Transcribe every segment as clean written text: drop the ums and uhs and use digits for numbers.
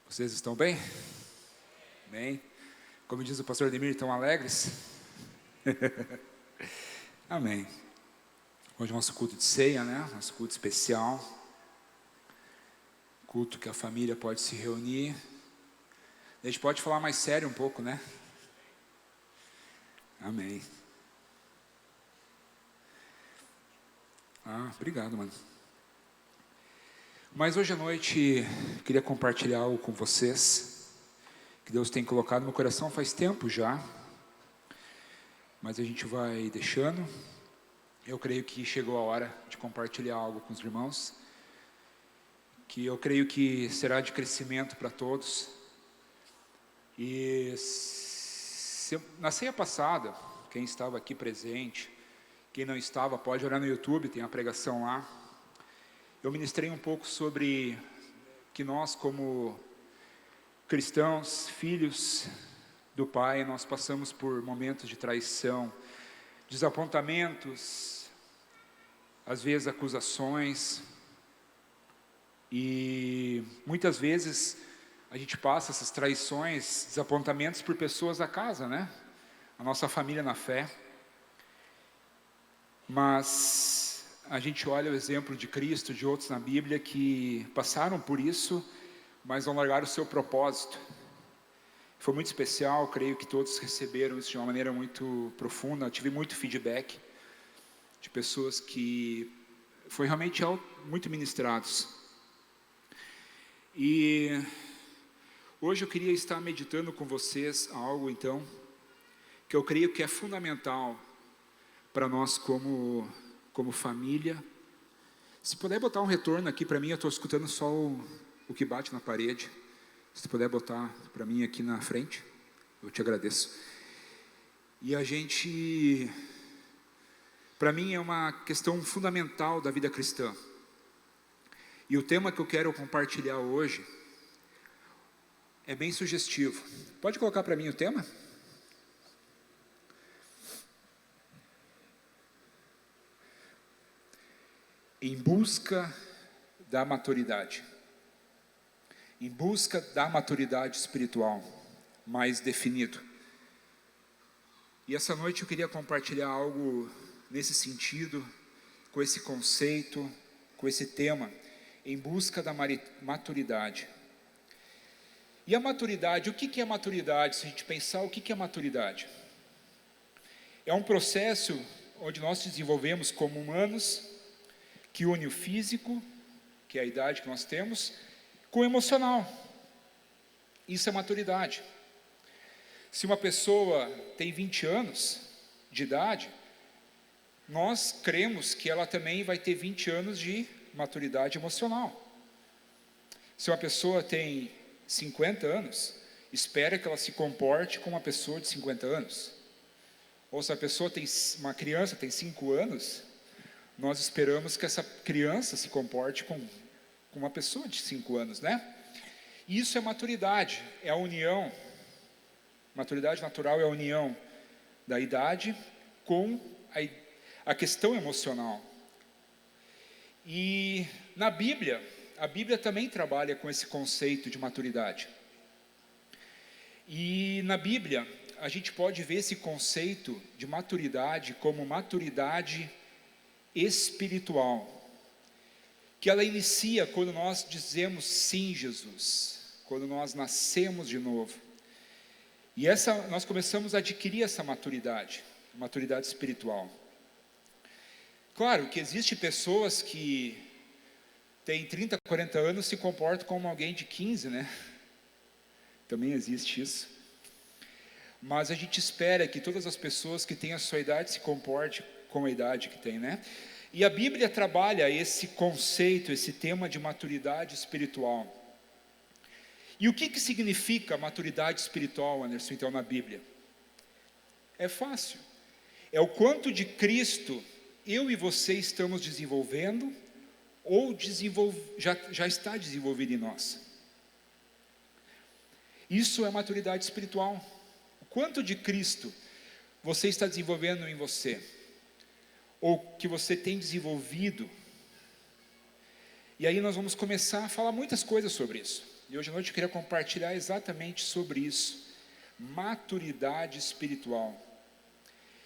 Vocês estão bem? Bem? Como diz o pastor Ademir, estão alegres? Amém. Hoje é nosso culto de ceia, né? Nosso culto especial. Culto que a família pode se reunir. A gente pode falar mais sério um pouco, né? Amém. Obrigado, mano. Mas hoje à noite, queria compartilhar algo com vocês, que Deus tem colocado no meu coração faz tempo já, mas a gente vai deixando. Eu creio que chegou a hora de compartilhar algo com os irmãos, que eu creio que será de crescimento para todos. E na ceia passada, quem estava aqui presente, quem não estava, pode olhar no YouTube, tem a pregação lá. Eu ministrei um pouco sobre que nós, como cristãos, filhos do Pai, nós passamos por momentos de traição, desapontamentos, às vezes acusações, e muitas vezes a gente passa essas traições, desapontamentos por pessoas da casa, né? A nossa família na fé. Mas a gente olha o exemplo de Cristo, de outros na Bíblia que passaram por isso, mas não largaram o seu propósito. Foi muito especial, creio que todos receberam isso de uma maneira muito profunda. Eu tive muito feedback de pessoas que foi realmente muito ministrados. E hoje eu queria estar meditando com vocês algo, então, que eu creio que é fundamental para nós como família. Se puder botar um retorno aqui para mim, eu estou escutando só o que bate na parede. Se puder botar para mim aqui na frente, eu te agradeço. E a gente, para mim é uma questão fundamental da vida cristã. E o tema que eu quero compartilhar hoje é bem sugestivo. Pode colocar para mim o tema? Em busca da maturidade. Em busca da maturidade espiritual mais definido. E essa noite eu queria compartilhar algo nesse sentido, com esse conceito, com esse tema, em busca da maturidade. E a maturidade, o que é maturidade? Se a gente pensar, o que é maturidade? É um processo onde nós desenvolvemos como humanos, que une o físico, que é a idade que nós temos, com o emocional. Isso é maturidade. Se uma pessoa tem 20 anos de idade, nós cremos que ela também vai ter 20 anos de maturidade emocional. Se uma pessoa tem 50 anos, espera que ela se comporte como uma pessoa de 50 anos. Ou se uma criança tem 5 anos, nós esperamos que essa criança se comporte com uma pessoa de 5 anos, né? Isso é maturidade, é a união. Maturidade natural é a união da idade com a questão emocional. E na Bíblia, a Bíblia também trabalha com esse conceito de maturidade. E na Bíblia, a gente pode ver esse conceito de maturidade como maturidade espiritual, que ela inicia quando nós dizemos sim, Jesus, quando nós nascemos de novo. E nós começamos a adquirir essa maturidade espiritual. Claro que existem pessoas que têm 30, 40 anos e se comportam como alguém de 15, né? Também existe isso. Mas a gente espera que todas as pessoas que têm a sua idade se comportem com a idade que tem, né? E a Bíblia trabalha esse conceito, esse tema de maturidade espiritual. E o que significa maturidade espiritual, Anderson, então, na Bíblia? É fácil. É o quanto de Cristo eu e você estamos desenvolvendo, ou já está desenvolvido em nós. Isso é maturidade espiritual. O quanto de Cristo você está desenvolvendo em você, ou que você tem desenvolvido. E aí nós vamos começar a falar muitas coisas sobre isso. E hoje à noite eu queria compartilhar exatamente sobre isso. Maturidade espiritual.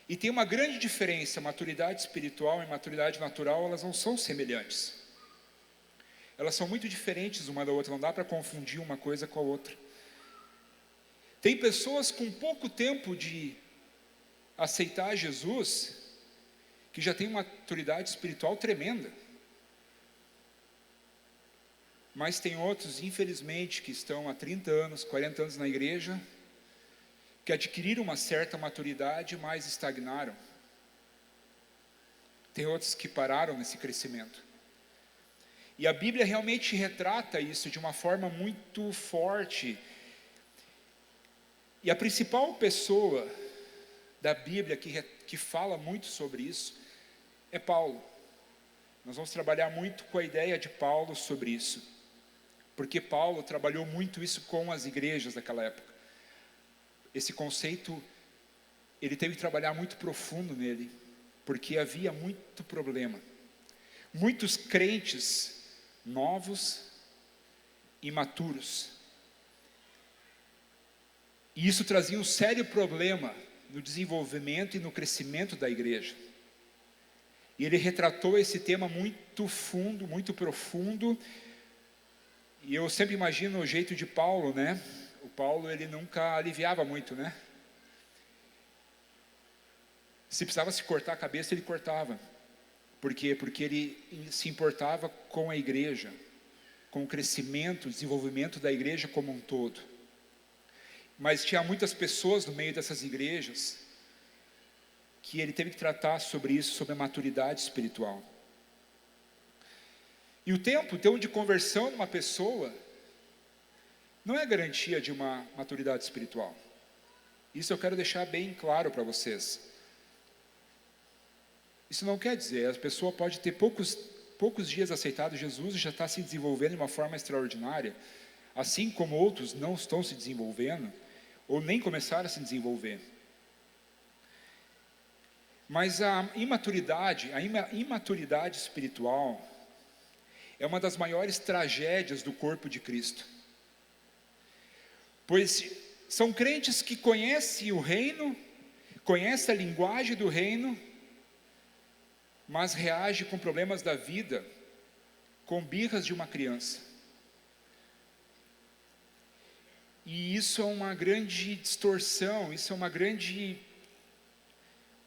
E tem uma grande diferença, maturidade espiritual e maturidade natural, elas não são semelhantes. Elas são muito diferentes uma da outra, não dá para confundir uma coisa com a outra. Tem pessoas com pouco tempo de aceitar Jesus, que já tem uma maturidade espiritual tremenda. Mas tem outros, infelizmente, que estão há 30 anos, 40 anos na igreja, que adquiriram uma certa maturidade, mas estagnaram. Tem outros que pararam nesse crescimento. E a Bíblia realmente retrata isso de uma forma muito forte. E a principal pessoa da Bíblia que fala muito sobre isso é Paulo. Nós vamos trabalhar muito com a ideia de Paulo sobre isso, porque Paulo trabalhou muito isso com as igrejas daquela época. Esse conceito, ele teve que trabalhar muito profundo nele, porque havia muito problema. Muitos crentes novos, imaturos. E isso trazia um sério problema no desenvolvimento e no crescimento da igreja. E ele retratou esse tema muito fundo, muito profundo. E eu sempre imagino o jeito de Paulo, né? O Paulo, ele nunca aliviava muito, né? Se precisava se cortar a cabeça, ele cortava. Por quê? Porque ele se importava com a igreja, com o crescimento, o desenvolvimento da igreja como um todo. Mas tinha muitas pessoas no meio dessas igrejas que ele teve que tratar sobre isso, sobre a maturidade espiritual. E o tempo de conversão de uma pessoa não é garantia de uma maturidade espiritual. Isso eu quero deixar bem claro para vocês. Isso não quer dizer, a pessoa pode ter poucos dias aceitado Jesus e já está se desenvolvendo de uma forma extraordinária, assim como outros não estão se desenvolvendo, ou nem começaram a se desenvolver. Mas a imaturidade espiritual é uma das maiores tragédias do corpo de Cristo. Pois são crentes que conhecem o reino, conhecem a linguagem do reino, mas reagem com problemas da vida, com birras de uma criança. E isso é uma grande distorção, isso é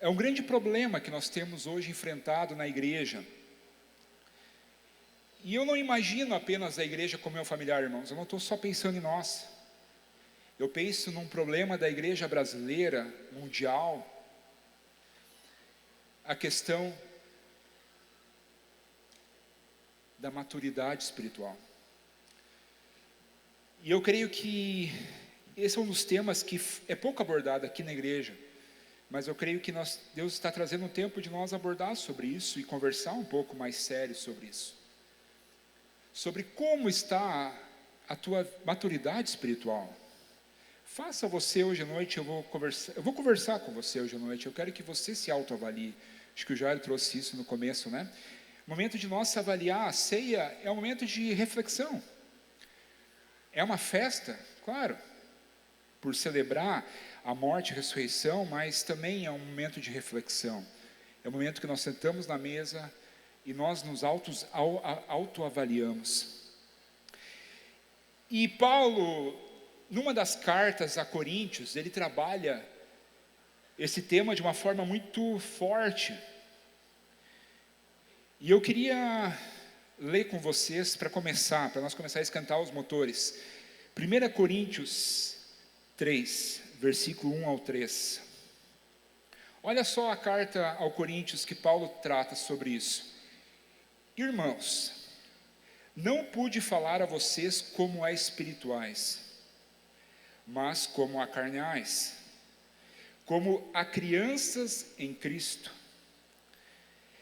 um grande problema que nós temos hoje enfrentado na igreja. E eu não imagino apenas a igreja como meu familiar, irmãos, eu não estou só pensando em nós. Eu penso num problema da igreja brasileira, mundial, a questão da maturidade espiritual. E eu creio que esse é um dos temas que é pouco abordado aqui na igreja, mas eu creio que Deus está trazendo um tempo de nós abordar sobre isso e conversar um pouco mais sério sobre isso. Sobre como está a tua maturidade espiritual. Faça você hoje à noite, eu vou conversar com você hoje à noite, eu quero que você se autoavalie. Acho que o Jair trouxe isso no começo, né? O momento de nós se avaliar, a ceia é um momento de reflexão. É uma festa, claro, por celebrar a morte e a ressurreição, mas também é um momento de reflexão. É um momento que nós sentamos na mesa e nós nos autoavaliamos. E Paulo, numa das cartas a Coríntios, ele trabalha esse tema de uma forma muito forte. E eu queria ler com vocês para nós começar a esquentar os motores. 1 Coríntios 3, versículo 1 ao 3. Olha só a carta ao Coríntios que Paulo trata sobre isso. Irmãos, não pude falar a vocês como a espirituais, mas como a carnais, como a crianças em Cristo.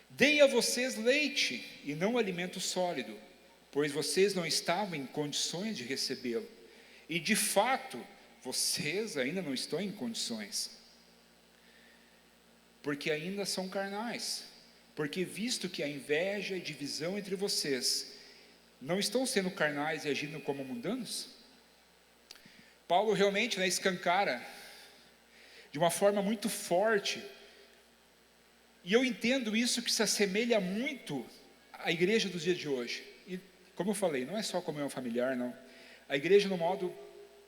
Dei a vocês leite e não alimento sólido, pois vocês não estavam em condições de recebê-lo. E de fato, vocês ainda não estão em condições, porque ainda são carnais. Porque visto que há inveja e divisão entre vocês, não estão sendo carnais e agindo como mundanos? Paulo realmente, né, escancara de uma forma muito forte, e eu entendo isso, que se assemelha muito à igreja dos dias de hoje. E como eu falei, não é só comunhão familiar, não. A igreja no modo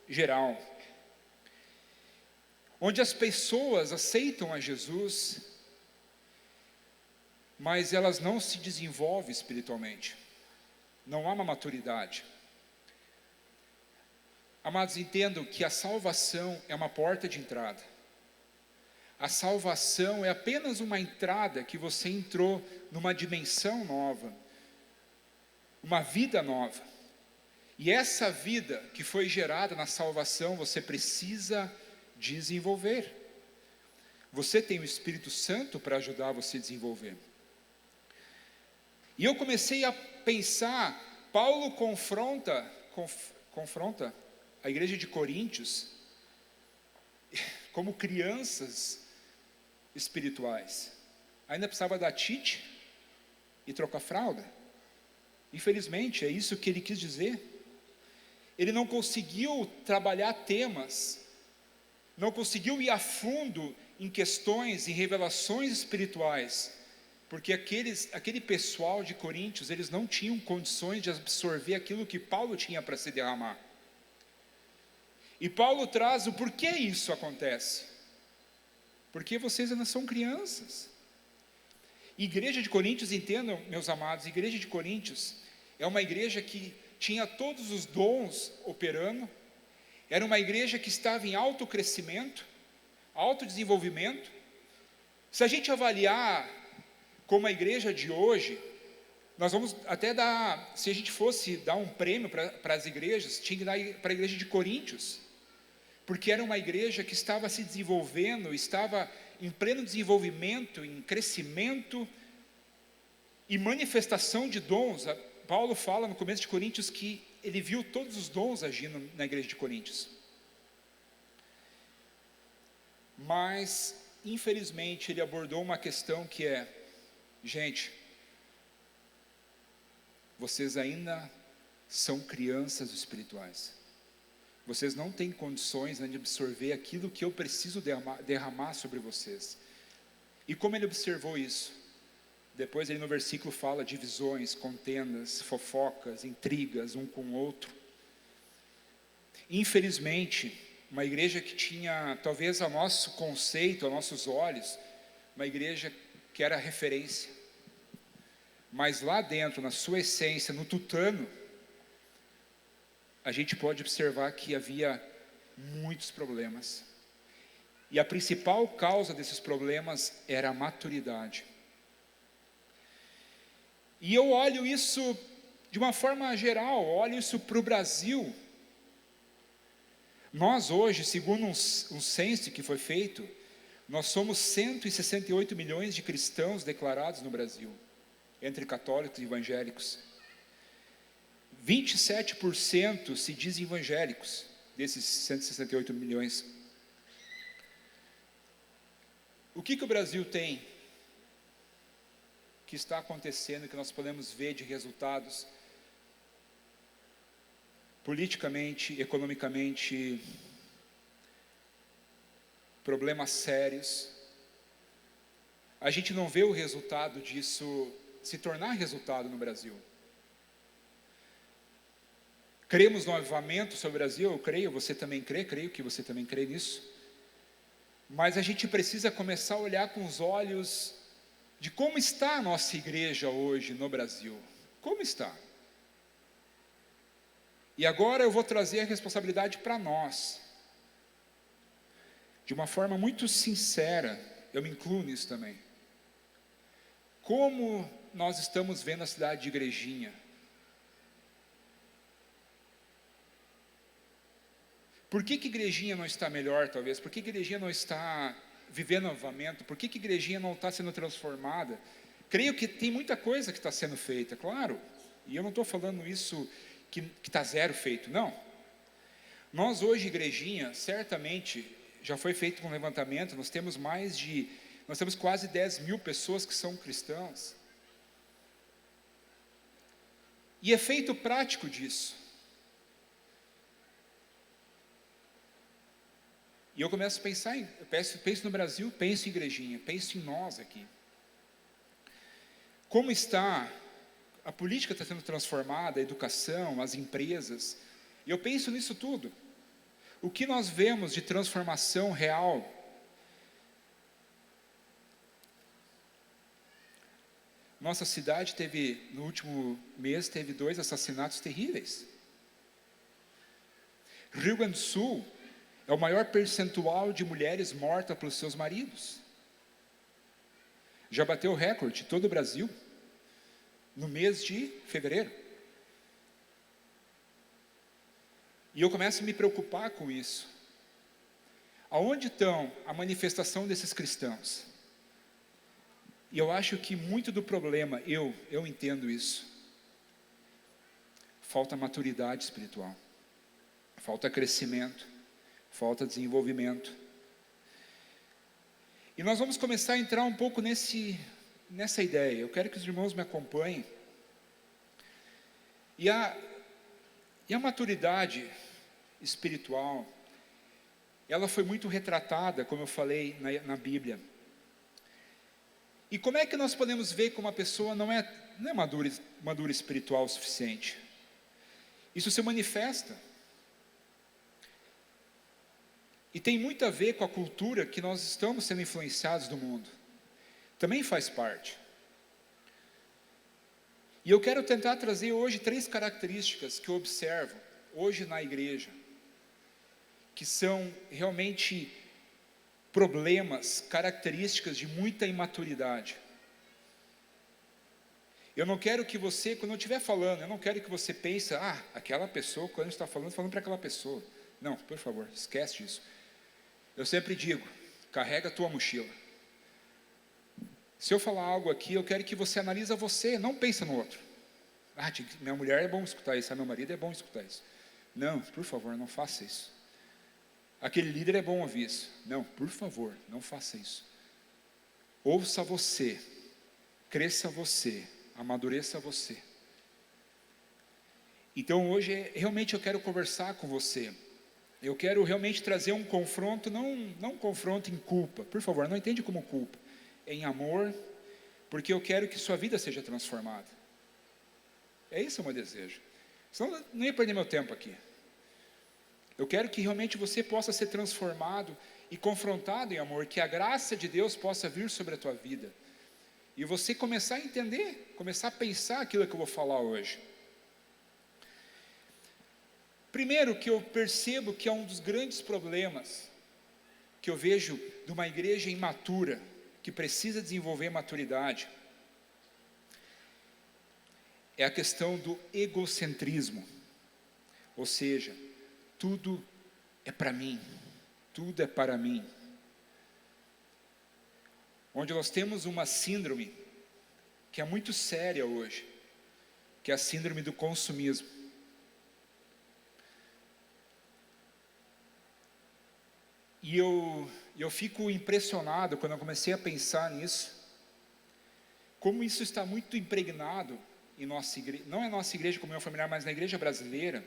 geral, onde as pessoas aceitam a Jesus, mas elas não se desenvolvem espiritualmente. Não há uma maturidade. Amados, entendam que a salvação é uma porta de entrada. A salvação é apenas uma entrada que você entrou numa dimensão nova, uma vida nova. E essa vida que foi gerada na salvação, você precisa desenvolver. Você tem o Espírito Santo para ajudar você a desenvolver. E eu comecei a pensar, Paulo confronta a igreja de Coríntios como crianças espirituais. Ainda precisava dar tite e trocar fralda. Infelizmente, é isso que ele quis dizer. Ele não conseguiu trabalhar temas, não conseguiu ir a fundo em questões, em revelações espirituais, porque aquele pessoal de Coríntios, eles não tinham condições de absorver aquilo que Paulo tinha para se derramar. E Paulo traz o porquê isso acontece. Porque vocês ainda são crianças. Igreja de Coríntios, entendam, meus amados, igreja de Coríntios é uma igreja que tinha todos os dons operando, era uma igreja que estava em alto crescimento, alto desenvolvimento. Se a gente avaliar como a igreja de hoje, nós vamos até dar, se a gente fosse dar um prêmio para as igrejas, tinha que dar para a igreja de Coríntios, porque era uma igreja que estava se desenvolvendo, estava em pleno desenvolvimento, em crescimento e manifestação de dons. Paulo fala no começo de Coríntios que ele viu todos os dons agindo na igreja de Coríntios. Mas, infelizmente, ele abordou uma questão que é, gente, vocês ainda são crianças espirituais. Vocês não têm condições, né, de absorver aquilo que eu preciso derramar sobre vocês. E como ele observou isso? Depois ele no versículo fala de divisões, contendas, fofocas, intrigas um com o outro. Infelizmente, uma igreja que tinha, talvez ao nosso conceito, aos nossos olhos, uma igreja que era referência. Mas lá dentro, na sua essência, no tutano, a gente pode observar que havia muitos problemas. E a principal causa desses problemas era a maturidade. E eu olho isso de uma forma geral, olho isso para o Brasil. Nós hoje, segundo um censo que foi feito, nós somos 168 milhões de cristãos declarados no Brasil, entre católicos e evangélicos. 27% se dizem evangélicos, desses 168 milhões. O que o Brasil tem que está acontecendo, que nós podemos ver de resultados politicamente, economicamente, problemas sérios? A gente não vê o resultado disso se tornar resultado no Brasil. Cremos no avivamento sobre o Brasil, eu creio, você também crê, creio que você também crê nisso. Mas a gente precisa começar a olhar com os olhos de como está a nossa igreja hoje no Brasil. Como está? E agora eu vou trazer a responsabilidade para nós. De uma forma muito sincera, eu me incluo nisso também. Como nós estamos vendo a cidade de Igrejinha? Por que Igrejinha não está melhor, talvez? Por que Igrejinha não está vivendo avivamento? Por que Igrejinha não está sendo transformada? Creio que tem muita coisa que está sendo feita, claro. E eu não estou falando isso que está zero feito, não. Nós hoje, Igrejinha, certamente, já foi feito um levantamento, nós temos quase 10 mil pessoas que são cristãs. E efeito prático disso. E eu começo a pensar, penso no Brasil, penso em igrejinha, penso em nós aqui. Como a política está sendo transformada, a educação, as empresas, e eu penso nisso tudo. O que nós vemos de transformação real? Nossa cidade no último mês, teve 2 assassinatos terríveis. Rio Grande do Sul é o maior percentual de mulheres mortas pelos seus maridos. Já bateu o recorde, todo o Brasil, no mês de fevereiro. E eu começo a me preocupar com isso. Aonde estão a manifestação desses cristãos? E eu acho que muito do problema, eu entendo isso. Falta maturidade espiritual. Falta crescimento. Falta desenvolvimento. E nós vamos começar a entrar um pouco nessa ideia. Eu quero que os irmãos me acompanhem. E a maturidade espiritual, ela foi muito retratada, como eu falei, na Bíblia. E como é que nós podemos ver que uma pessoa não é madura espiritual o suficiente? Isso se manifesta. E tem muito a ver com a cultura que nós estamos sendo influenciados do mundo. Também faz parte. E eu quero tentar trazer hoje 3 características que eu observo hoje na igreja, que são realmente problemas, características de muita imaturidade. Eu não quero que você, quando eu estiver falando, eu não quero que você pense, aquela pessoa, quando está falando para aquela pessoa. Não, por favor, esquece disso. Eu sempre digo, carrega a tua mochila. Se eu falar algo aqui, eu quero que você analise você, não pense no outro. Minha mulher é bom escutar isso, meu marido é bom escutar isso. Não, por favor, não faça isso. Aquele líder é bom ouvir isso. Não, por favor, não faça isso. Ouça você, cresça você, amadureça você. Então hoje, realmente eu quero conversar com você. Eu quero realmente trazer um confronto, não um confronto em culpa. Por favor, não entende como culpa. É em amor, porque eu quero que sua vida seja transformada. É isso o meu desejo. Senão não ia perder meu tempo aqui. Eu quero que realmente você possa ser transformado e confrontado em amor, que a graça de Deus possa vir sobre a tua vida. E você começar a entender, começar a pensar aquilo que eu vou falar hoje. Primeiro, que eu percebo que é um dos grandes problemas que eu vejo de uma igreja imatura, que precisa desenvolver maturidade, é a questão do egocentrismo. Ou seja, tudo é para mim, tudo é para mim. Onde nós temos uma síndrome que é muito séria hoje, que é a síndrome do consumismo. E eu fico impressionado quando eu comecei a pensar nisso, como isso está muito impregnado em nossa igreja, não é nossa igreja como familiar, mas na igreja brasileira,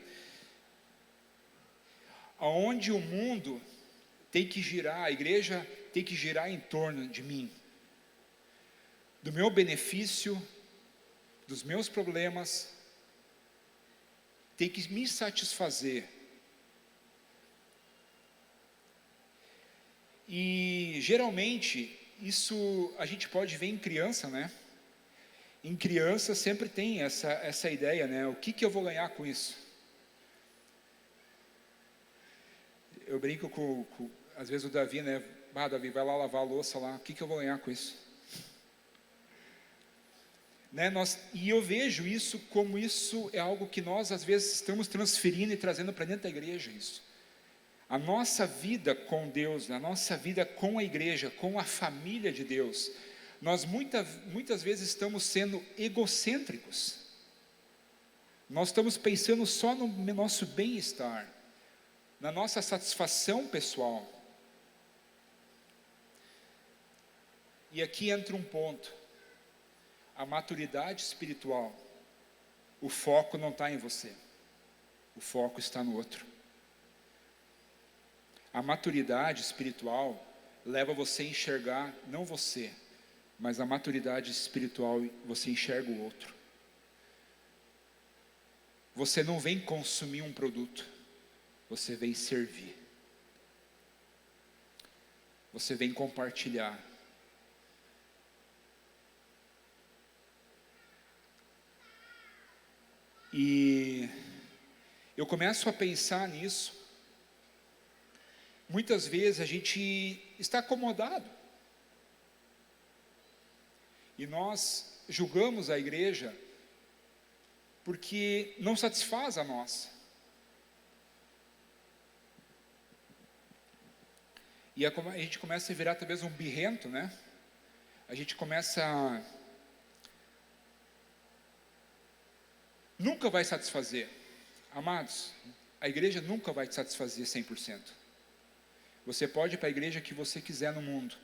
onde o mundo tem que girar, a igreja tem que girar em torno de mim, do meu benefício, dos meus problemas, tem que me satisfazer. E geralmente isso a gente pode ver em criança, né? Em criança sempre tem essa ideia, né? O que eu vou ganhar com isso? Eu brinco às vezes o Davi, né? Davi, vai lá lavar a louça lá, o que eu vou ganhar com isso? Né? E eu vejo isso como isso é algo que nós às vezes estamos transferindo e trazendo para dentro da igreja isso. A nossa vida com Deus, a nossa vida com a igreja, com a família de Deus, nós muitas vezes estamos sendo egocêntricos. Nós estamos pensando só no nosso bem-estar, na nossa satisfação pessoal. E aqui entra um ponto, a maturidade espiritual. o foco não está em você, o foco está no outro. A maturidade espiritual leva você a enxergar, não você, mas a maturidade espiritual, você enxerga o outro. Você não vem consumir um produto, você vem servir. Você vem compartilhar. E eu começo a pensar nisso. Muitas vezes a gente está acomodado. E nós julgamos a igreja porque não satisfaz a nós. E a gente começa a virar talvez um birrento, né? A gente começa a... Nunca vai satisfazer. Amados, a igreja nunca vai te satisfazer 100%. Você pode ir para a igreja que você quiser no mundo.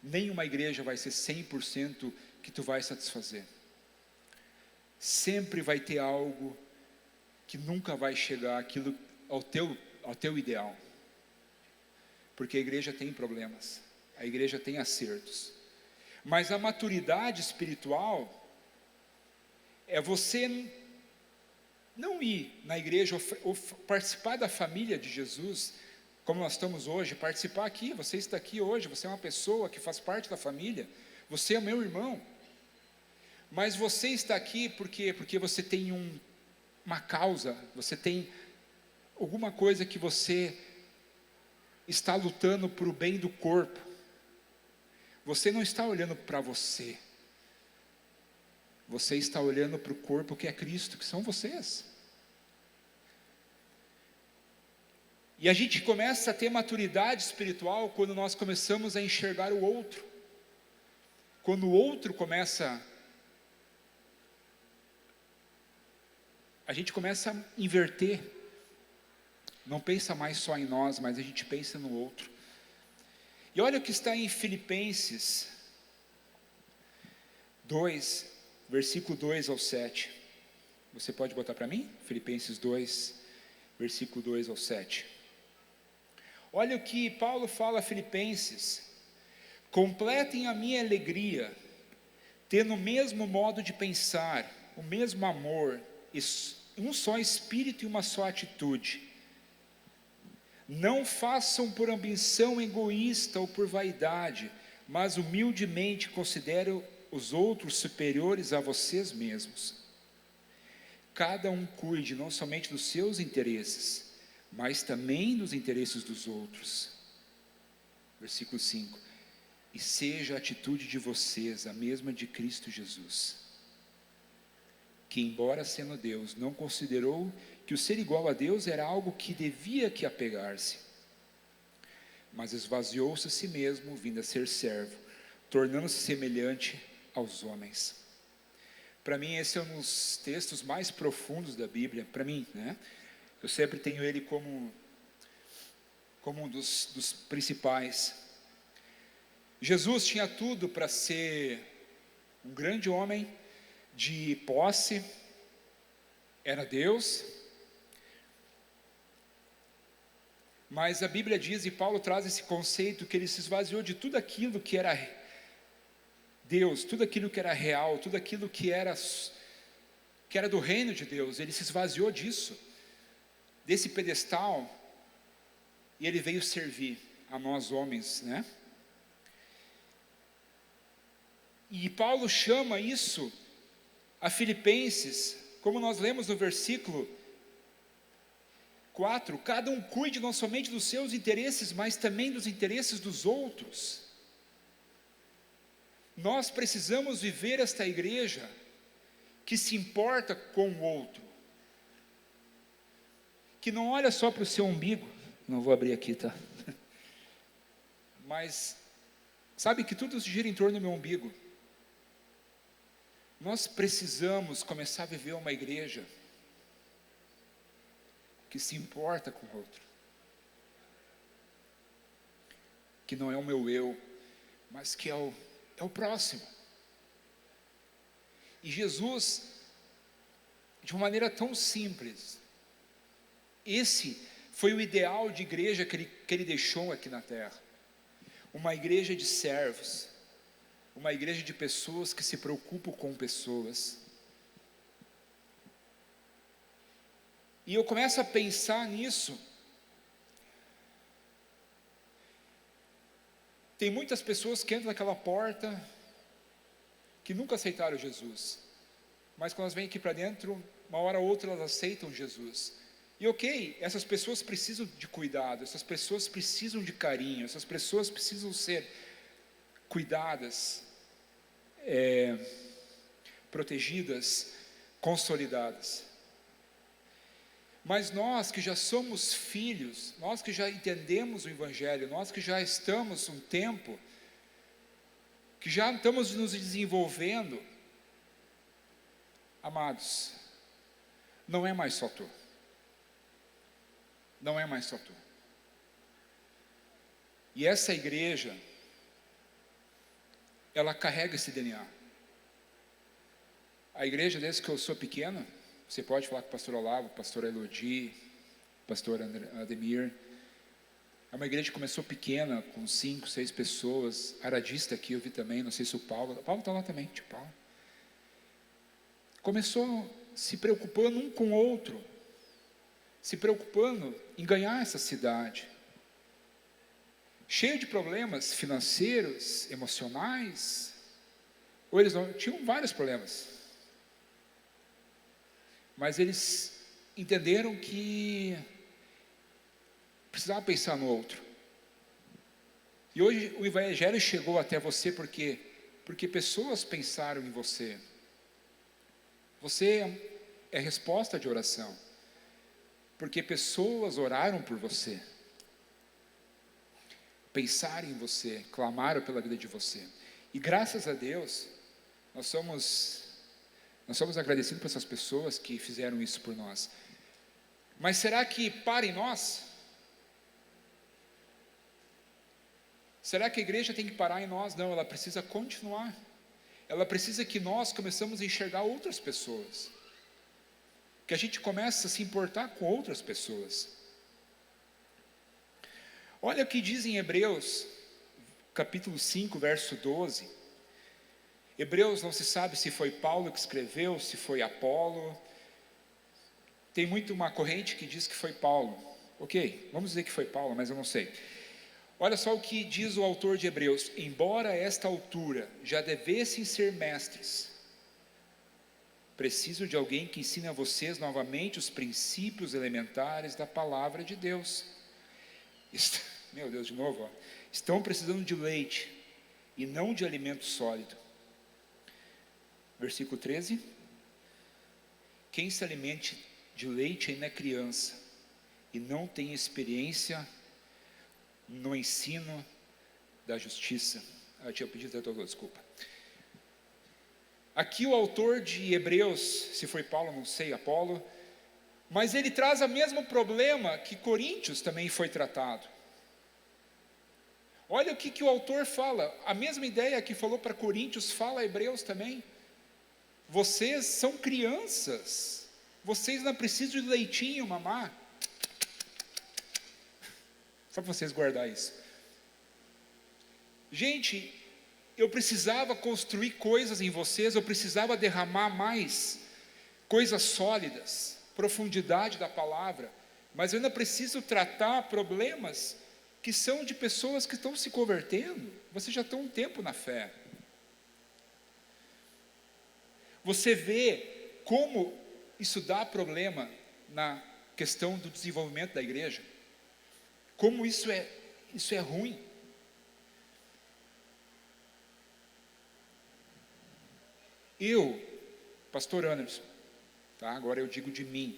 Nenhuma igreja vai ser 100% que tu vai satisfazer. Sempre vai ter algo que nunca vai chegar aquilo ao teu ideal. Porque a igreja tem problemas, a igreja tem acertos. Mas a maturidade espiritual é você não ir na igreja ou participar da família de Jesus, como nós estamos hoje, participar aqui, você está aqui hoje, você é uma pessoa que faz parte da família, você é meu irmão. Mas você está aqui porque você tem uma causa, você tem alguma coisa que você está lutando para o bem do corpo. Você não está olhando para você. Você está olhando para o corpo que é Cristo, que são vocês. E a gente começa a ter maturidade espiritual quando nós começamos a enxergar o outro. Quando o outro começa... A gente começa a inverter. Não pensa mais só em nós, mas a gente pensa no outro. E olha o que está em Filipenses 2, versículo 2 ao 7. Você pode botar para mim? Filipenses 2, versículo 2 ao 7. Olha o que Paulo fala a Filipenses. Completem a minha alegria, tendo o mesmo modo de pensar, o mesmo amor, um só espírito e uma só atitude. Não façam por ambição egoísta ou por vaidade, mas humildemente considerem os outros superiores a vocês mesmos. Cada um cuide não somente dos seus interesses, mas também dos interesses dos outros. Versículo 5. E seja a atitude de vocês a mesma de Cristo Jesus, que embora sendo Deus, não considerou que o ser igual a Deus era algo que devia que apegar-se, mas esvaziou-se a si mesmo, vindo a ser servo, tornando-se semelhante aos homens. Para mim esse é um dos textos mais profundos da Bíblia, para mim, né? Eu sempre tenho ele como um dos principais. Jesus tinha tudo para ser um grande homem, de posse, era Deus, mas a Bíblia diz, e Paulo traz esse conceito, que ele se esvaziou de tudo aquilo que era Deus, tudo aquilo que era real, tudo aquilo que era do reino de Deus, ele se esvaziou disso, desse pedestal, e ele veio servir a nós homens, né? E Paulo chama isso a Filipenses, como nós lemos no versículo 4, cada um cuide não somente dos seus interesses, mas também dos interesses dos outros. Nós precisamos viver esta igreja que se importa com o outro, que não olha só para o seu umbigo, não vou abrir aqui, tá? Mas sabe que tudo gira em torno do meu umbigo. Nós precisamos começar a viver uma igreja que se importa com o outro, que não é o meu eu, mas que é o próximo. E Jesus, de uma maneira tão simples. Esse foi o ideal de igreja que ele deixou aqui na terra. Uma igreja de servos, uma igreja de pessoas que se preocupam com pessoas. E eu começo a pensar nisso. Tem muitas pessoas que entram naquela porta, que nunca aceitaram Jesus, mas quando elas vêm aqui para dentro, uma hora ou outra elas aceitam Jesus. E ok, essas pessoas precisam de cuidado, essas pessoas precisam de carinho, essas pessoas precisam ser cuidadas, protegidas, consolidadas. Mas nós que já somos filhos, nós que já entendemos o Evangelho, nós que já estamos um tempo, que já estamos nos desenvolvendo, amados, não é mais só tu. Não é mais só tu. E essa igreja, ela carrega esse DNA. A igreja, desde que eu sou pequeno, você pode falar com o pastor Olavo, pastor Elodie, pastor Ademir, é uma igreja que começou pequena, com 5, 6 pessoas, aradista aqui, eu vi também, não sei se o Paulo está lá também, tio Paulo. Começou se preocupando um com o outro, se preocupando em ganhar essa cidade, cheio de problemas financeiros, emocionais, ou eles não, tinham vários problemas, mas eles entenderam que precisava pensar no outro. E hoje o Evangelho chegou até você porque pessoas pensaram em você. Você é resposta de oração, porque pessoas oraram por você, pensaram em você, clamaram pela vida de você. E graças a Deus, nós somos agradecidos por essas pessoas que fizeram isso por nós. Mas será que para em nós? Será que a igreja tem que parar em nós? Não, ela precisa continuar. Ela precisa que nós começamos a enxergar outras pessoas, que a gente comece a se importar com outras pessoas. Olha o que diz em Hebreus, capítulo 5, verso 12. Hebreus não se sabe se foi Paulo que escreveu, se foi Apolo. Tem muito uma corrente que diz que foi Paulo. Ok, vamos dizer que foi Paulo, mas eu não sei. Olha só o que diz o autor de Hebreus: embora a esta altura já devessem ser mestres, preciso de alguém que ensine a vocês novamente os princípios elementares da palavra de Deus. Meu Deus, de novo, ó. Estão precisando de leite e não de alimento sólido. Versículo 13: quem se alimente de leite ainda é criança e não tem experiência no ensino da justiça. Eu tinha pedido até todo, desculpa. Aqui o autor de Hebreus, se foi Paulo, não sei, Apolo, mas ele traz o mesmo problema que Coríntios também foi tratado. Olha o que o autor fala, a mesma ideia que falou para Coríntios, fala a Hebreus também. Vocês são crianças, vocês não precisam de leitinho, mamar. Só para vocês guardar isso. Gente, eu precisava construir coisas em vocês, eu precisava derramar mais coisas sólidas, profundidade da palavra, mas eu ainda preciso tratar problemas que são de pessoas que estão se convertendo. Vocês já estão um tempo na fé. Você vê como isso dá problema na questão do desenvolvimento da igreja, como isso é ruim. Eu, pastor Anderson, tá? Agora eu digo de mim,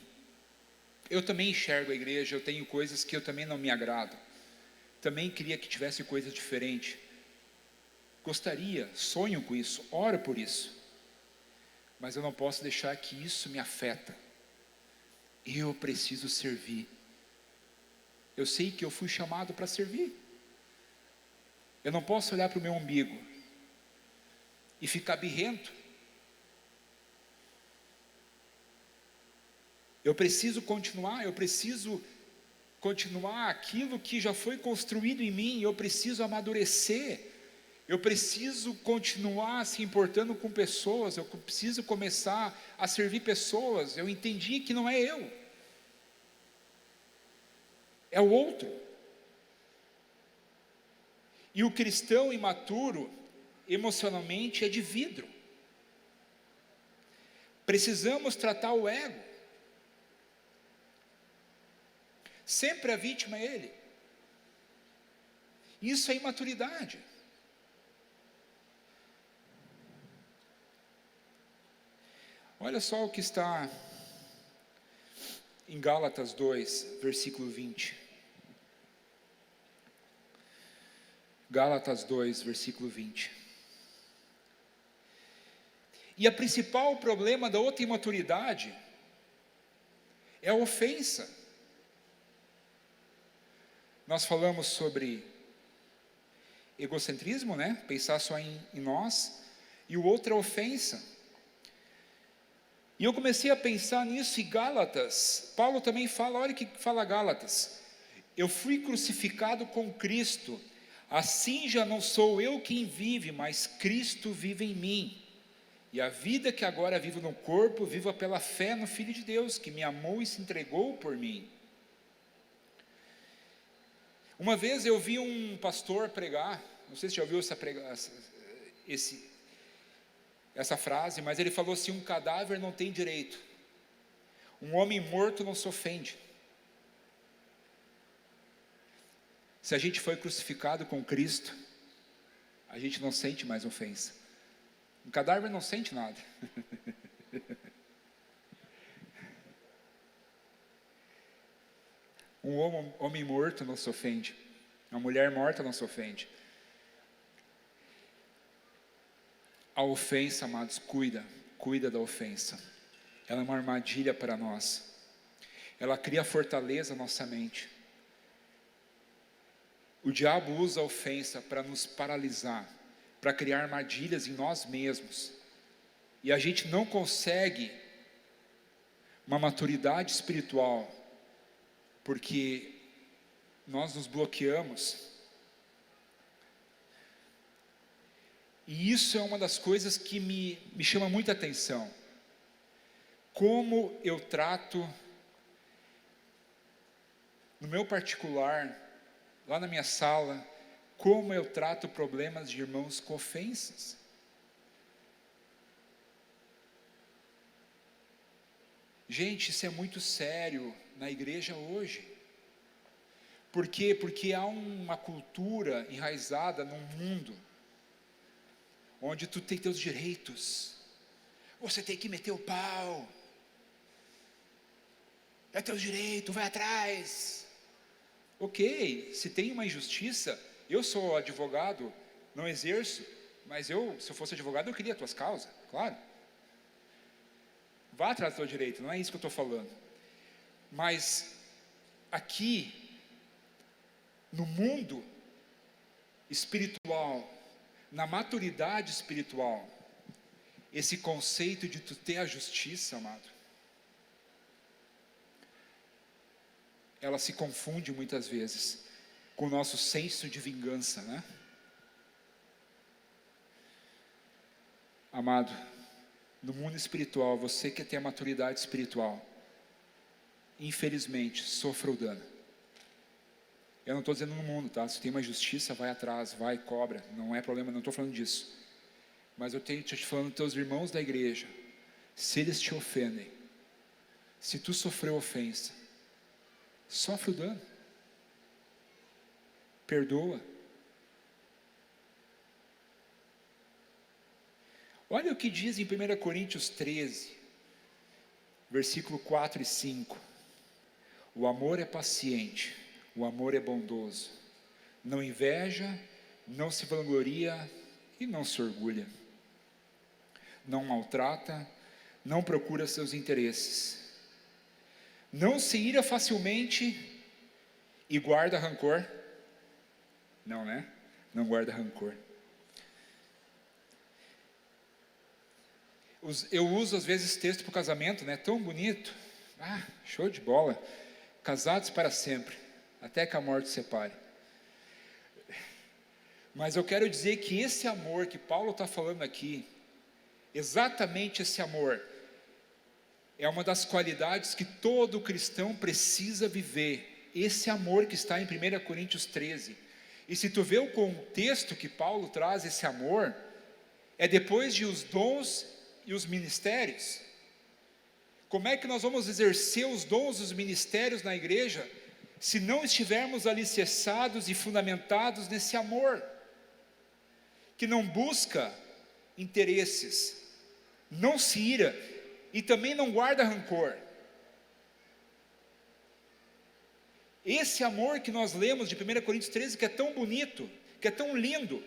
eu também enxergo a igreja, eu tenho coisas que eu também não me agradam, também queria que tivesse coisas diferentes, gostaria, sonho com isso, oro por isso, mas eu não posso deixar que isso me afeta. Eu preciso servir. Eu sei que eu fui chamado para servir. Eu não posso olhar para o meu umbigo e ficar birrento. Eu preciso continuar aquilo que já foi construído em mim, eu preciso amadurecer, eu preciso continuar se importando com pessoas, eu preciso começar a servir pessoas. Eu entendi que não é eu, é o outro. E o cristão imaturo, emocionalmente, é de vidro. Precisamos tratar o ego. Sempre a vítima é ele. Isso é imaturidade. Olha só o que está em Gálatas 2, versículo 20. Gálatas 2, versículo 20. E o principal problema da outra imaturidade é a ofensa. Nós falamos sobre egocentrismo, né? Pensar só em nós. E o outro é a ofensa. E eu comecei a pensar nisso em Gálatas. Paulo também fala, olha o que fala Gálatas. Eu fui crucificado com Cristo. Assim já não sou eu quem vive, mas Cristo vive em mim. E a vida que agora vivo no corpo, viva pela fé no Filho de Deus, que me amou e se entregou por mim. Uma vez eu vi um pastor pregar, não sei se já ouviu essa frase, mas ele falou assim: um cadáver não tem direito, um homem morto não se ofende. Se a gente foi crucificado com Cristo, a gente não sente mais ofensa. Um cadáver não sente nada. Um homem morto não se ofende. Uma mulher morta não se ofende. A ofensa, amados, cuida da ofensa. Ela é uma armadilha para nós. Ela cria fortaleza na nossa mente. O diabo usa a ofensa para nos paralisar, para criar armadilhas em nós mesmos. E a gente não consegue uma maturidade espiritual, porque nós nos bloqueamos. E isso é uma das coisas que me chama muita atenção. Como eu trato, no meu particular, lá na minha sala, como eu trato problemas de irmãos com ofensas. Gente, isso é muito sério na igreja hoje. Por quê? Porque há uma cultura enraizada no mundo, onde tu tem teus direitos, você tem que meter o pau, é teu direito, vai atrás. Ok, se tem uma injustiça, eu sou advogado, não exerço, mas se eu fosse advogado, eu queria as tuas causas, claro. Vá atrás do teu direito, não é isso que eu estou falando. Mas aqui, no mundo espiritual, na maturidade espiritual, esse conceito de tu ter a justiça, amado, ela se confunde muitas vezes com o nosso senso de vingança, né? Amado, no mundo espiritual, você que tem a maturidade espiritual, infelizmente, sofra o dano. Eu não estou dizendo no mundo, tá? Se tem uma justiça, vai atrás, vai, cobra, não é problema, não estou falando disso. Mas eu estou te falando dos teus irmãos da igreja, se eles te ofendem, se tu sofreu ofensa, sofre o dano, perdoa. Olha o que diz em 1 Coríntios 13, versículo 4 e 5. O amor é paciente, o amor é bondoso, não inveja, não se vangloria e não se orgulha, não maltrata, não procura seus interesses, não se ira facilmente e guarda rancor. Não, né? Não guarda rancor. Eu uso às vezes texto para o casamento, né? Tão bonito, Ah, show de bola. Casados para sempre, até que a morte os separe. Mas eu quero dizer que esse amor que Paulo está falando aqui, exatamente esse amor, é uma das qualidades que todo cristão precisa viver. Esse amor que está em 1 Coríntios 13. E se tu vê o contexto que Paulo traz esse amor, é depois de os dons e os ministérios. Como é que nós vamos exercer os dons e os ministérios na igreja, se não estivermos alicerçados e fundamentados nesse amor, que não busca interesses, não se ira, e também não guarda rancor. Esse amor que nós lemos de 1 Coríntios 13, que é tão bonito, que é tão lindo,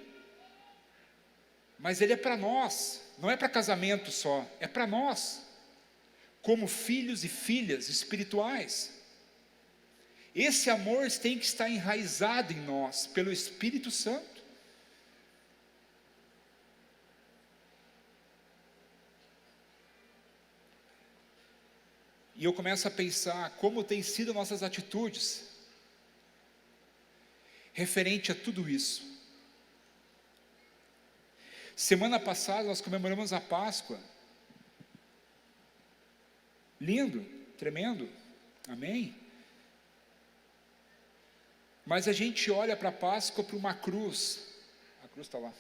mas ele é para nós, não é para casamento só, é para nós, como filhos e filhas espirituais. Esse amor tem que estar enraizado em nós, pelo Espírito Santo. E eu começo a pensar como têm sido nossas atitudes referente a tudo isso. Semana passada nós comemoramos a Páscoa. Lindo, tremendo, amém? Mas a gente olha para a Páscoa, para uma cruz. A cruz está lá.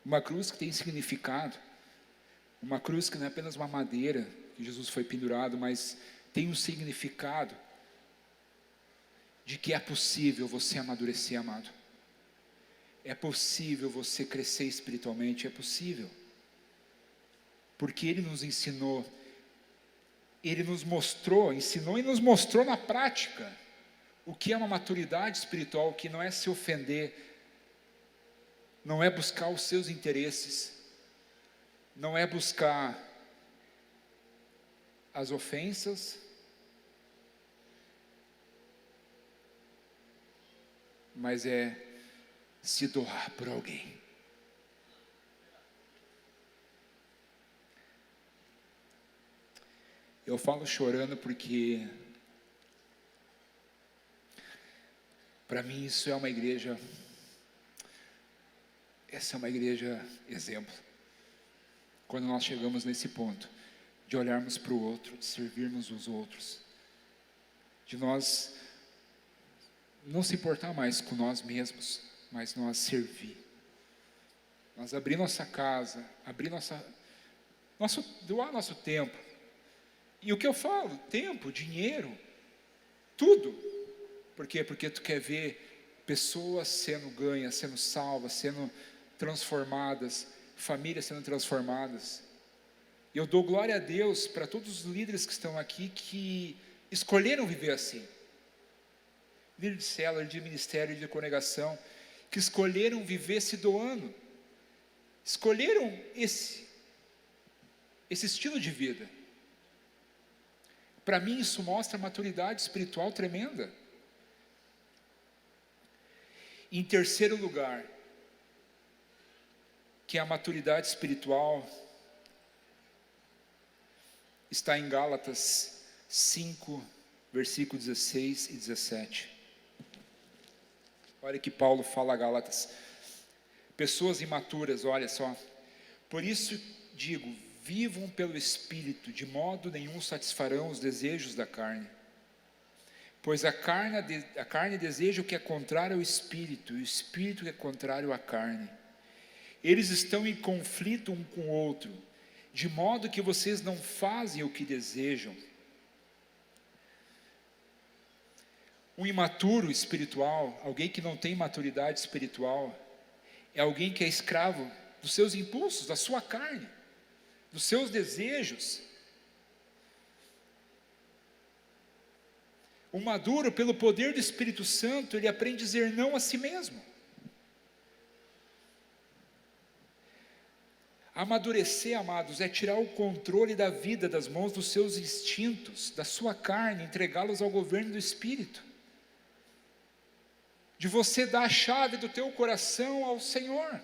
Uma cruz que tem significado, uma cruz que não é apenas uma madeira que Jesus foi pendurado, mas tem um significado de que é possível você amadurecer, amado. É possível você crescer espiritualmente, é possível. Porque Ele nos ensinou, Ele nos mostrou, ensinou e nos mostrou na prática o que é uma maturidade espiritual, que não é se ofender, não é buscar os seus interesses, não é buscar as ofensas, mas é se doar por alguém. Eu falo chorando porque, para mim, isso é uma igreja. Essa é uma igreja exemplo. Quando nós chegamos nesse ponto, de olharmos para o outro, de servirmos os outros, de nós não se importar mais com nós mesmos, mas nós servir. Nós abrir nossa casa, doar nosso tempo. E o que eu falo? Tempo, dinheiro, tudo. Por quê? Porque tu quer ver pessoas sendo ganhas, sendo salvas, sendo transformadas, famílias sendo transformadas. Eu dou glória a Deus para todos os líderes que estão aqui, que escolheram viver assim. Líder de célula, líder de ministério, líder de congregação, que escolheram viver se doando, escolheram esse estilo de vida. Para mim isso mostra maturidade espiritual tremenda. Em terceiro lugar, que a maturidade espiritual está em Gálatas 5, versículos 16 e 17. Olha que Paulo fala a Gálatas. Pessoas imaturas, olha só. Por isso digo, vivam pelo Espírito, de modo nenhum satisfarão os desejos da carne. Pois a carne deseja o que é contrário ao Espírito, e o Espírito que é contrário à carne. Eles estão em conflito um com o outro, de modo que vocês não fazem o que desejam. Um imaturo espiritual, alguém que não tem maturidade espiritual, é alguém que é escravo dos seus impulsos, da sua carne, dos seus desejos. O maduro, pelo poder do Espírito Santo, ele aprende a dizer não a si mesmo. Amadurecer, amados, é tirar o controle da vida das mãos dos seus instintos, da sua carne, entregá-los ao governo do Espírito. De você dar a chave do teu coração ao Senhor.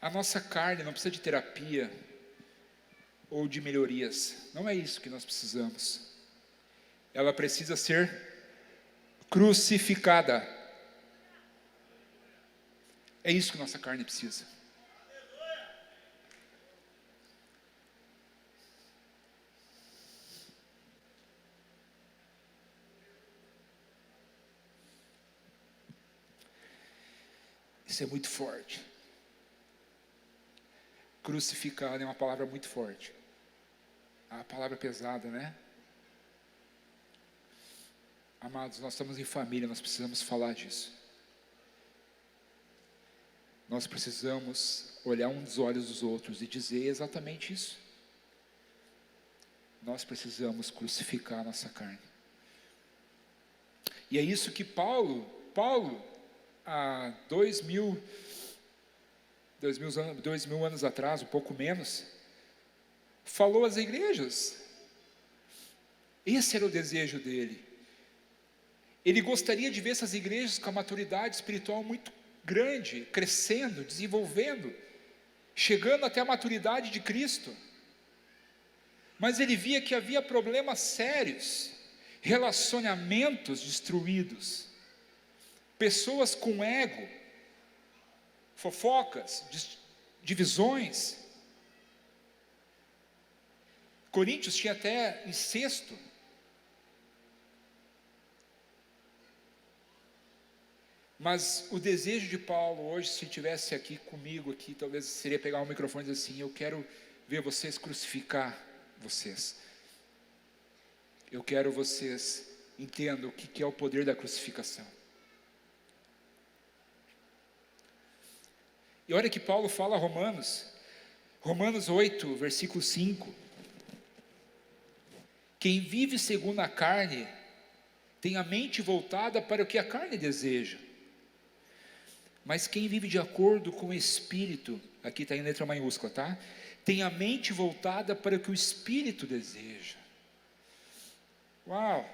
A nossa carne não precisa de terapia ou de melhorias. Não é isso que nós precisamos. Ela precisa ser crucificada. É isso que nossa carne precisa. Isso é muito forte. Crucificado é uma palavra muito forte. É uma palavra pesada, né? Amados, nós estamos em família, nós precisamos falar disso. Nós precisamos olhar um dos olhos dos outros e dizer exatamente isso. Nós precisamos crucificar a nossa carne. E é isso que Paulo, há 2000 anos atrás, um pouco menos, falou às igrejas. Esse era o desejo dele. Ele gostaria de ver essas igrejas com a maturidade espiritual muito grande, crescendo, desenvolvendo, chegando até a maturidade de Cristo. Mas ele via que havia problemas sérios, relacionamentos destruídos, pessoas com ego, fofocas, divisões. Coríntios tinha até incesto. Mas o desejo de Paulo hoje, se estivesse aqui comigo, aqui, talvez seria pegar o microfone e dizer assim: eu quero ver vocês crucificar vocês. Eu quero vocês entendam o que é o poder da crucificação. E olha que Paulo fala a Romanos 8, versículo 5. Quem vive segundo a carne, tem a mente voltada para o que a carne deseja. Mas quem vive de acordo com o Espírito, aqui está em letra maiúscula, tá? Tem a mente voltada para o que o Espírito deseja. Uau!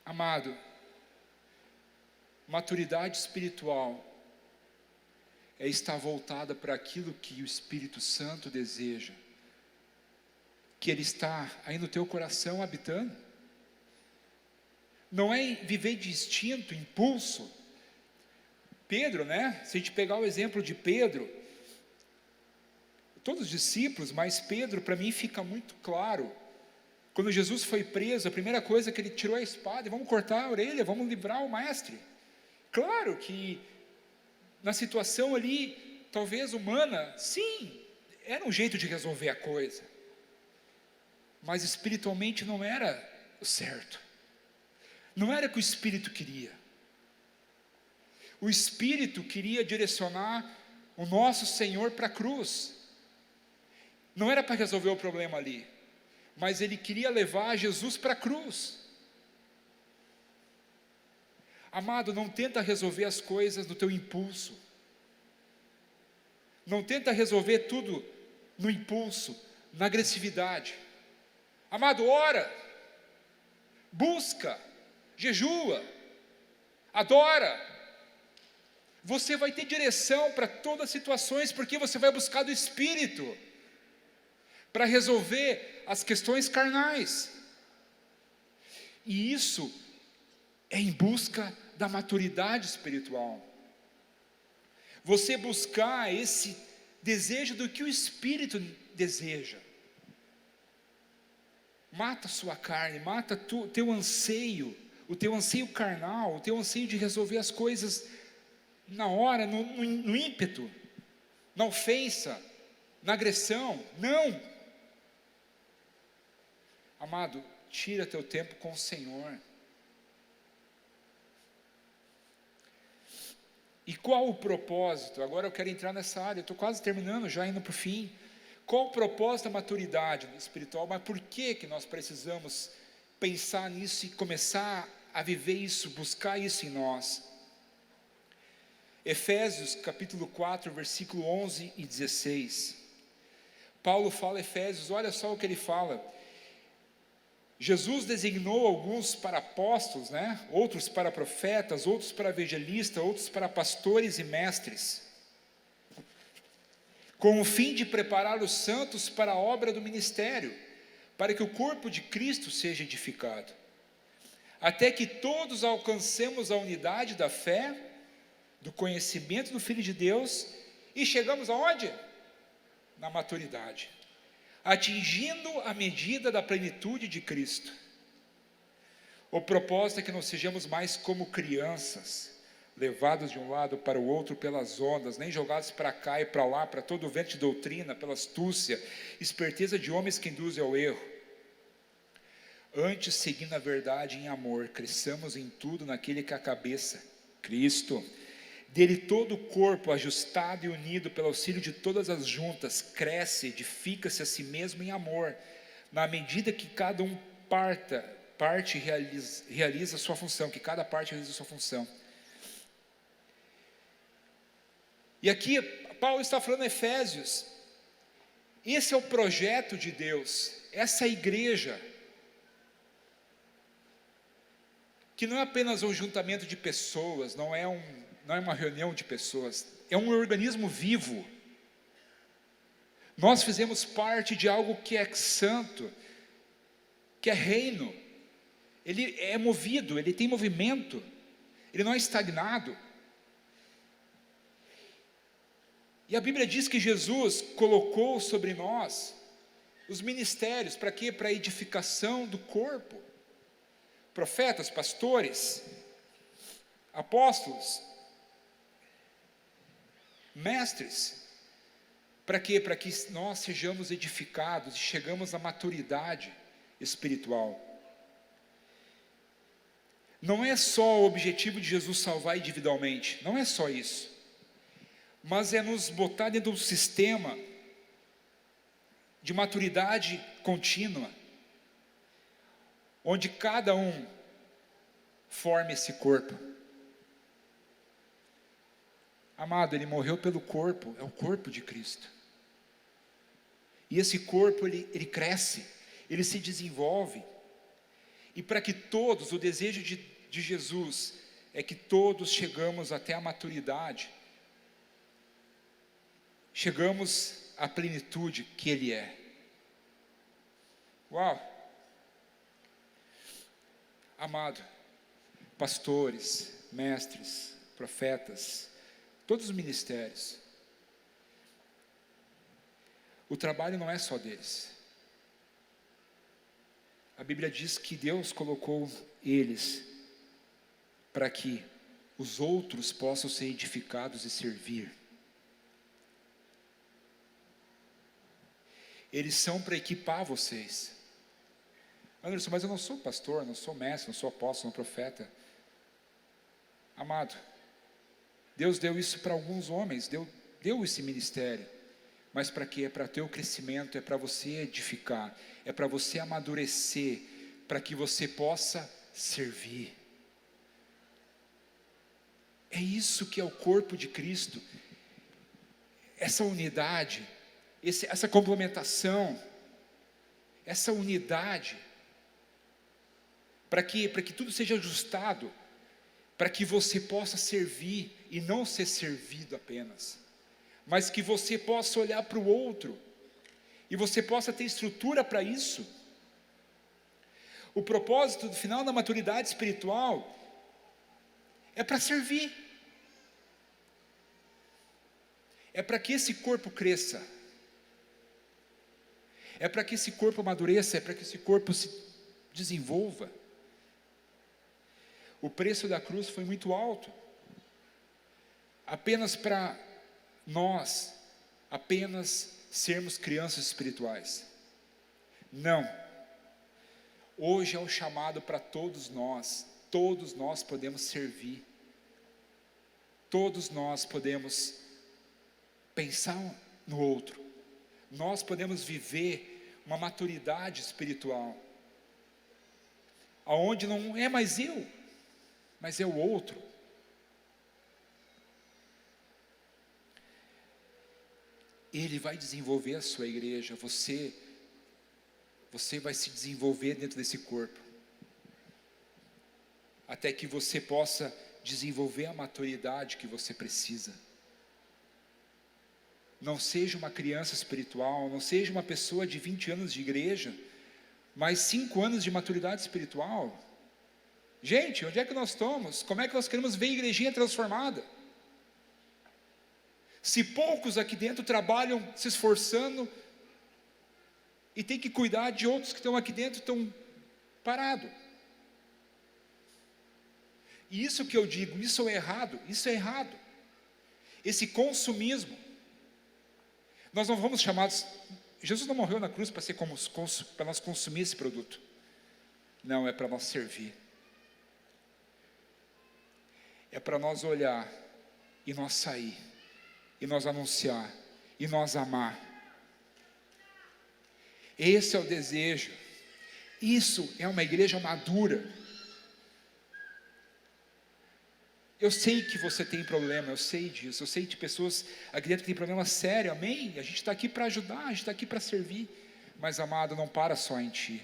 Amado, maturidade espiritual é estar voltada para aquilo que o Espírito Santo deseja, que Ele está aí no teu coração habitando. Não é viver de instinto, impulso. Pedro, né? Se a gente pegar o exemplo de Pedro, todos os discípulos, mas Pedro, para mim fica muito claro. Quando Jesus foi preso, a primeira coisa que ele tirou a espada e vamos cortar a orelha, vamos livrar o mestre. Claro que na situação ali, talvez humana, sim, era um jeito de resolver a coisa, mas espiritualmente não era o certo, não era o que o Espírito queria. O Espírito queria direcionar o nosso Senhor para a cruz, não era para resolver o problema ali, mas Ele queria levar Jesus para a cruz. Amado, não tenta resolver as coisas no teu impulso, não tenta resolver tudo no impulso, na agressividade. Amado, ora, busca, jejua, adora. Você vai ter direção para todas as situações, porque você vai buscar do Espírito para resolver as questões carnais. E isso é em busca da maturidade espiritual. Você buscar esse desejo do que o Espírito deseja. Mata a sua carne, mata teu anseio, o teu anseio carnal, o teu anseio de resolver as coisas na hora, no ímpeto, na ofensa, na agressão. Não. Amado, tira teu tempo com o Senhor. E qual o propósito? Agora eu quero entrar nessa área, eu estou quase terminando, já indo para o fim. Qual o propósito da maturidade espiritual? Mas por que nós precisamos pensar nisso e começar a viver isso, buscar isso em nós? Efésios capítulo 4, versículo 11 e 16. Paulo fala a Efésios, olha só o que ele fala. Jesus designou alguns para apóstolos, né? Outros para profetas, outros para evangelistas, outros para pastores e mestres. com o fim de preparar os santos para a obra do ministério, para que o corpo de Cristo seja edificado, até que todos alcancemos a unidade da fé, do conhecimento do Filho de Deus, e chegamos aonde? Na maturidade, atingindo a medida da plenitude de Cristo. O propósito é que não sejamos mais como crianças, levados de um lado para o outro pelas ondas, nem jogados para cá e para lá, para todo o vento de doutrina, pela astúcia, esperteza de homens que induzem ao erro. Antes, seguindo a verdade em amor, cresçamos em tudo naquele que é a cabeça, Cristo. Dele todo o corpo, ajustado e unido pelo auxílio de todas as juntas, cresce, edifica-se a si mesmo em amor, na medida que cada parte realiza a sua função, que cada parte realiza a sua função. E aqui Paulo está falando em Efésios, esse é o projeto de Deus, essa igreja, que não é apenas um juntamento de pessoas, não é uma reunião de pessoas, é um organismo vivo. Nós fizemos parte de algo que é santo, que é reino, ele é movido, ele tem movimento, ele não é estagnado. E a Bíblia diz que Jesus colocou sobre nós os ministérios, para quê? Para a edificação do corpo. Profetas, pastores, apóstolos, mestres. Para quê? Para que nós sejamos edificados e chegamos à maturidade espiritual. Não é só o objetivo de Jesus salvar individualmente, não é só isso, mas é nos botar dentro de um sistema de maturidade contínua, onde cada um forma esse corpo. Amado, ele morreu pelo corpo, é o corpo de Cristo. E esse corpo, ele cresce, ele se desenvolve. E para que todos, o desejo de Jesus é que todos chegamos até a maturidade, chegamos à plenitude que Ele é. Uau! Amado, pastores, mestres, profetas, todos os ministérios, o trabalho não é só deles. A Bíblia diz que Deus colocou eles para que os outros possam ser edificados e servir. Eles são para equipar vocês. Anderson, mas eu não sou pastor, não sou mestre, não sou apóstolo, não sou profeta. Amado, Deus deu isso para alguns homens, deu esse ministério. Mas para quê? É para ter o crescimento, é para você edificar, é para você amadurecer, para que você possa servir. É isso que é o corpo de Cristo, essa unidade, essa complementação, essa unidade, para que tudo seja ajustado, para que você possa servir e não ser servido apenas, mas que você possa olhar para o outro, e você possa ter estrutura para isso. O propósito do final da maturidade espiritual é para servir, é para que esse corpo cresça, é para que esse corpo amadureça, é para que esse corpo se desenvolva. O preço da cruz foi muito alto, apenas para nós, apenas sermos crianças espirituais. Não, hoje é o chamado para todos nós podemos servir, todos nós podemos pensar no outro, nós podemos viver uma maturidade espiritual, aonde não é mais eu, mas é o outro. Ele vai desenvolver a sua igreja, você vai se desenvolver dentro desse corpo, até que você possa desenvolver a maturidade que você precisa. Não seja uma criança espiritual, não seja uma pessoa de 20 anos de igreja, mas 5 anos de maturidade espiritual. Gente, onde é que nós estamos? Como é que nós queremos ver a igrejinha transformada? Se poucos aqui dentro trabalham se esforçando e tem que cuidar de outros que estão aqui dentro, estão parados. E isso que eu digo, isso é errado, isso é errado. Esse consumismo, nós não fomos chamados, Jesus não morreu na cruz para nós consumir esse produto. Não, é para nós servir. É para nós olhar e nós sair, e nós anunciar, e nós amar. Esse é o desejo. Isso é uma igreja madura. Eu sei que você tem problema, eu sei disso, eu sei de pessoas aqui dentro que tem problema sério, amém? A gente está aqui para ajudar, a gente está aqui para servir, mas amado, não para só em ti.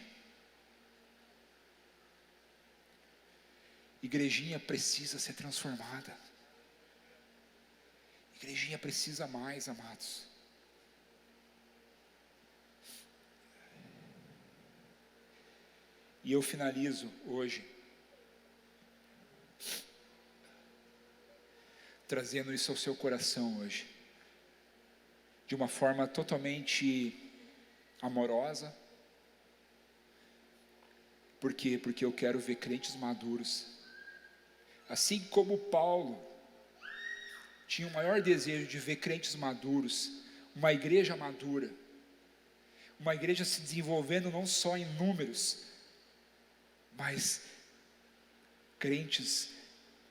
Igrejinha precisa ser transformada, igrejinha precisa mais, amados. E eu finalizo hoje trazendo isso ao seu coração hoje, de uma forma totalmente amorosa. Por quê? Porque eu quero ver crentes maduros, assim como Paulo tinha o maior desejo de ver crentes maduros, uma igreja madura, uma igreja se desenvolvendo não só em números, mas crentes,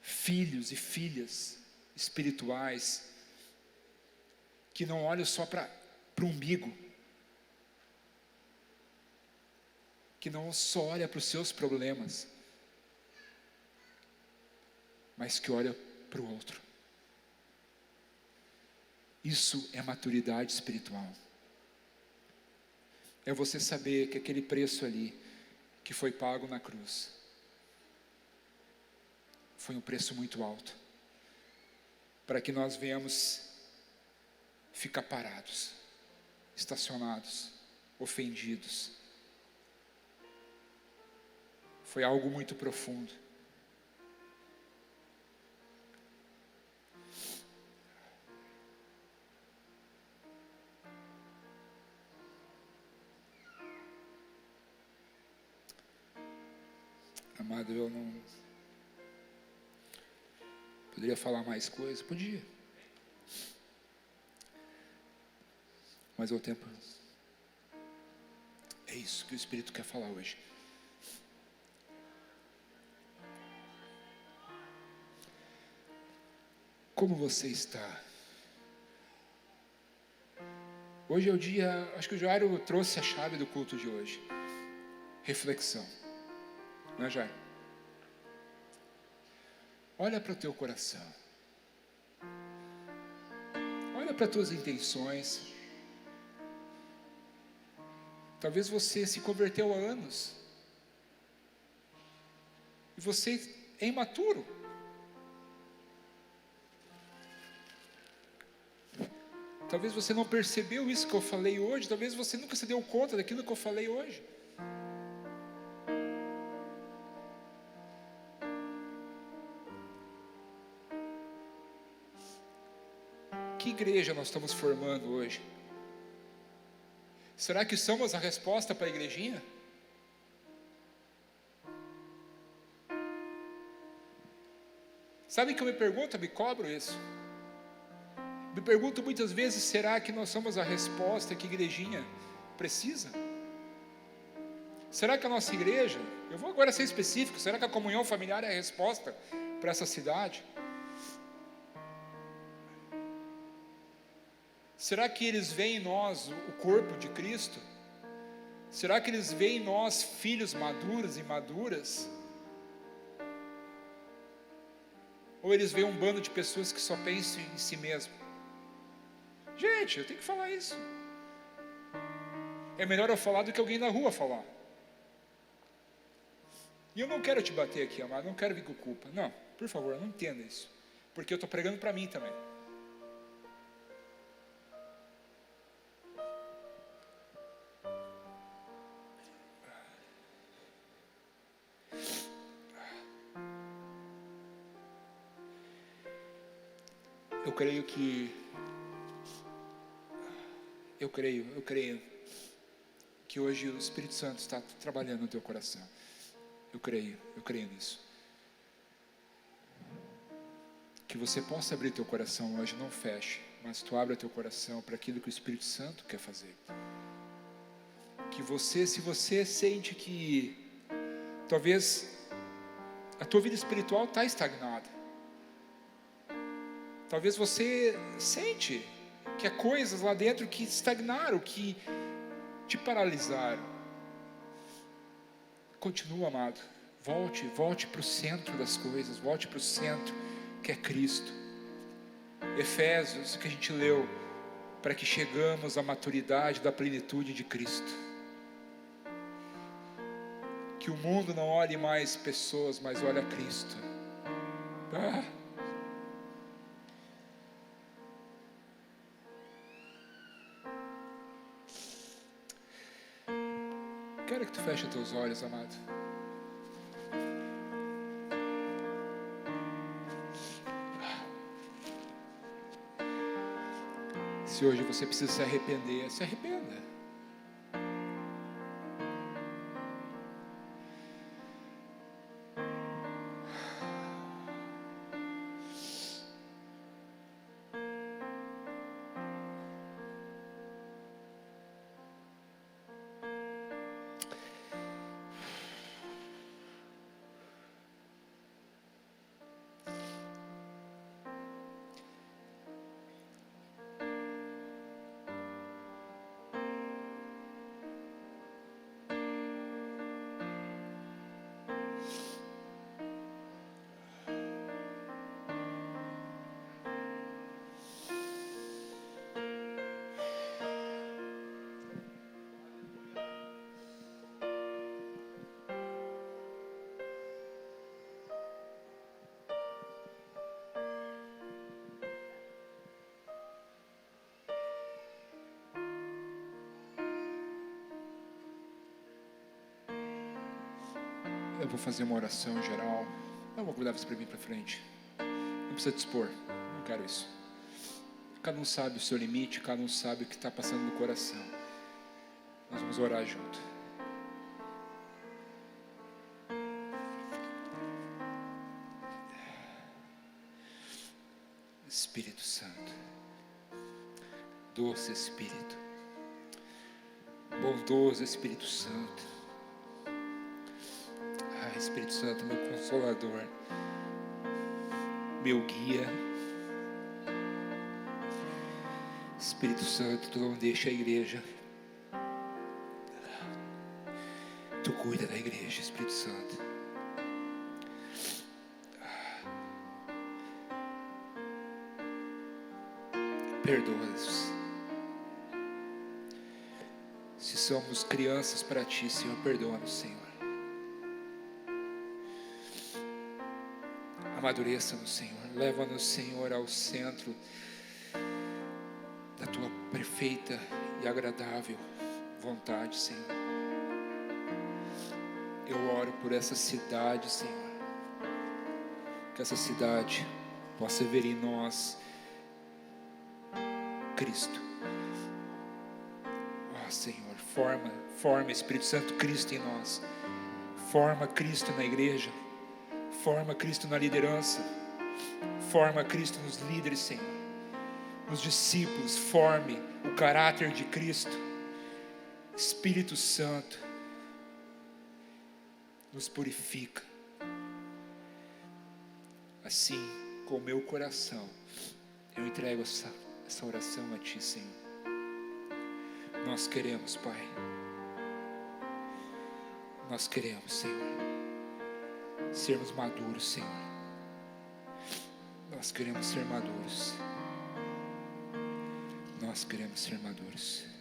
filhos e filhas espirituais, que não olham só para o umbigo, que não só olha para os seus problemas, mas que olha para o outro. Isso é maturidade espiritual. É você saber que aquele preço ali, que foi pago na cruz, foi um preço muito alto, para que nós venhamos ficar parados, estacionados, ofendidos. Foi algo muito profundo. Amado, eu não poderia falar mais coisas? Podia. Mas o tempo é isso que o Espírito quer falar hoje. Como você está? Hoje é o dia, acho que o Jairo trouxe a chave do culto de hoje. Reflexão. Não é, Jairo? Olha para o teu coração. Olha para as tuas intenções. Talvez você se converteu há anos e você é imaturo. Talvez você não percebeu isso que eu falei hoje. Talvez você nunca se deu conta daquilo que eu falei hoje. Que igreja nós estamos formando hoje? Será que somos a resposta para a igrejinha? Sabe o que eu me pergunto? Eu me cobro isso. Me pergunto muitas vezes, será que nós somos a resposta que a igrejinha precisa? Será que a nossa igreja, eu vou agora ser específico, será que a comunhão familiar é a resposta para essa cidade? Será que eles veem em nós o corpo de Cristo? Será que eles veem em nós filhos maduros e maduras? Ou eles veem um bando de pessoas que só pensam em si mesmo? Gente, eu tenho que falar isso. É melhor eu falar do que alguém na rua falar. E eu não quero te bater aqui, amado, não quero vir com culpa. Não, por favor, não entenda isso. Porque eu estou pregando para mim também. Eu creio que hoje o Espírito Santo está trabalhando no teu coração. Eu creio nisso. Que você possa abrir teu coração hoje, não feche, mas tu abra teu coração para aquilo que o Espírito Santo quer fazer. Que você, se você sente que talvez a tua vida espiritual está estagnada, talvez você sente que há coisas lá dentro que estagnaram, que te paralisaram. Continua, amado. Volte para o centro das coisas. Volte para o centro, que é Cristo. Efésios, que a gente leu, para que chegamos à maturidade da plenitude de Cristo. Que o mundo não olhe mais pessoas, mas olhe a Cristo. Quero que tu feche teus olhos, amado. Se hoje você precisa se arrepender, se arrependa. Eu vou fazer uma oração geral. Eu vou convidar você para vir para frente. Não precisa te expor, não quero isso. Cada um sabe o seu limite, cada um sabe o que está passando no coração. Nós vamos orar junto. Espírito Santo, doce Espírito, bondoso Espírito Santo. Espírito Santo, meu consolador, meu guia. Espírito Santo, tu não deixa a igreja. Tu cuida da igreja, Espírito Santo. Perdoa-nos. Se somos crianças para ti, Senhor, perdoa-nos, Senhor. Amadureça-nos, Senhor. Leva-nos, Senhor, ao centro da tua perfeita e agradável vontade, Senhor. Eu oro por essa cidade, Senhor. Que essa cidade possa ver em nós Cristo. Ó Senhor, forma Espírito Santo Cristo em nós. Forma Cristo na igreja. Forma Cristo na liderança. Forma Cristo nos líderes, Senhor. Nos discípulos. Forme o caráter de Cristo. Espírito Santo, nos purifica. Assim, com o meu coração, eu entrego essa oração a Ti, Senhor. Nós queremos, Pai. Nós queremos, Senhor, sermos maduros, Senhor. Nós queremos ser maduros. Nós queremos ser maduros.